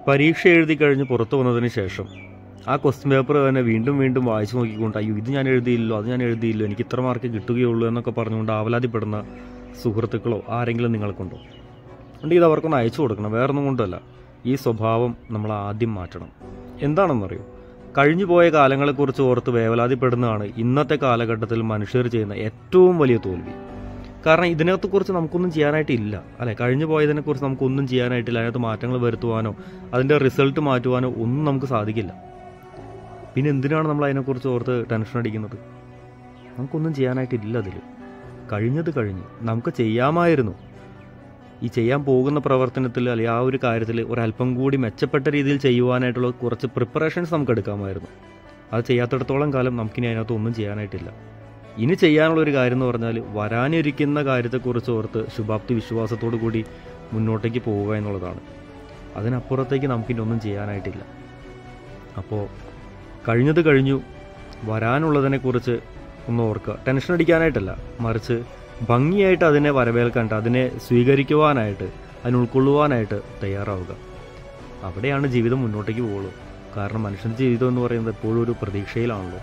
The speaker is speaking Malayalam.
പരീക്ഷ എഴുതി കഴിഞ്ഞ് പുറത്തു വന്നതിന് ശേഷം ആ ക്വസ്റ്റ്യൻ പേപ്പർ തന്നെ വീണ്ടും വീണ്ടും വായിച്ചു നോക്കിക്കൊണ്ട് അയ്യോ ഇത് ഞാൻ എഴുതിയില്ലോ അത് ഞാൻ എഴുതിയില്ലോ എനിക്ക് ഇത്ര മാർക്ക് കിട്ടുകയുള്ളൂ എന്നൊക്കെ പറഞ്ഞുകൊണ്ട് ആവലാതിപ്പെടുന്ന സുഹൃത്തുക്കളോ ആരെങ്കിലും നിങ്ങൾക്കുണ്ടോ? ഉണ്ടെങ്കിൽ ഇത് അവർക്കൊന്ന് അയച്ചു കൊടുക്കണം. വേറൊന്നും കൊണ്ടല്ല, ഈ സ്വഭാവം നമ്മൾ ആദ്യം മാറ്റണം. എന്താണെന്നറിയോ, കഴിഞ്ഞു പോയ കാലങ്ങളെക്കുറിച്ച് ഓർത്ത് വേവലാതിപ്പെടുന്നതാണ് ഇന്നത്തെ കാലഘട്ടത്തിൽ മനുഷ്യർ ചെയ്യുന്ന ഏറ്റവും വലിയ തോൽവി. കാരണം ഇതിനകത്തെക്കുറിച്ച് നമുക്കൊന്നും ചെയ്യാനായിട്ടില്ല, അല്ലെ? കഴിഞ്ഞു പോയതിനെക്കുറിച്ച് നമുക്കൊന്നും ചെയ്യാനായിട്ടില്ല. അതിനകത്ത് മാറ്റങ്ങൾ വരുത്തുവാനോ അതിൻ്റെ റിസൾട്ട് മാറ്റുവാനോ ഒന്നും നമുക്ക് സാധിക്കില്ല. പിന്നെ എന്തിനാണ് നമ്മൾ അതിനെക്കുറിച്ച് ഓർത്ത് ടെൻഷൻ അടിക്കുന്നത്? നമുക്കൊന്നും ചെയ്യാനായിട്ടില്ല. അതിൽ കഴിഞ്ഞത് കഴിഞ്ഞ് നമുക്ക് ചെയ്യാമായിരുന്നു. ഈ ചെയ്യാൻ പോകുന്ന പ്രവർത്തനത്തിൽ അല്ലെങ്കിൽ ആ ഒരു കാര്യത്തിൽ ഒരല്പം കൂടി മെച്ചപ്പെട്ട രീതിയിൽ ചെയ്യുവാനായിട്ടുള്ള കുറച്ച് പ്രിപ്പറേഷൻസ് നമുക്ക് എടുക്കാമായിരുന്നു. അത് ചെയ്യാത്തിടത്തോളം കാലം നമുക്കിനി അതിനകത്ത് ഒന്നും ചെയ്യാനായിട്ടില്ല. ഇനി ചെയ്യാനുള്ളൊരു കാര്യം എന്ന് പറഞ്ഞാൽ വരാനിരിക്കുന്ന കാര്യത്തെക്കുറിച്ച് ഓർത്ത് ശുഭാപ്തി വിശ്വാസത്തോടു കൂടി മുന്നോട്ടേക്ക് പോവുക എന്നുള്ളതാണ്. അതിനപ്പുറത്തേക്ക് നമുക്കിനി ഒന്നും ചെയ്യാനായിട്ടില്ല. അപ്പോൾ കഴിഞ്ഞത് കഴിഞ്ഞു, വരാനുള്ളതിനെക്കുറിച്ച് ഒന്ന് ഓർക്കുക. ടെൻഷൻ അടിക്കാനായിട്ടല്ല, മറിച്ച് ഭംഗിയായിട്ട് അതിനെ വരവേൽക്കാനായിട്ട്, അതിനെ സ്വീകരിക്കുവാനായിട്ട്, അതിനെ ഉൾക്കൊള്ളുവാനായിട്ട് തയ്യാറാവുക. അവിടെയാണ് ജീവിതം മുന്നോട്ടേക്ക് പോകുള്ളൂ. കാരണം മനുഷ്യൻ്റെ ജീവിതം എന്ന് പറയുന്നത് എപ്പോഴും ഒരു പ്രതീക്ഷയിലാണല്ലോ.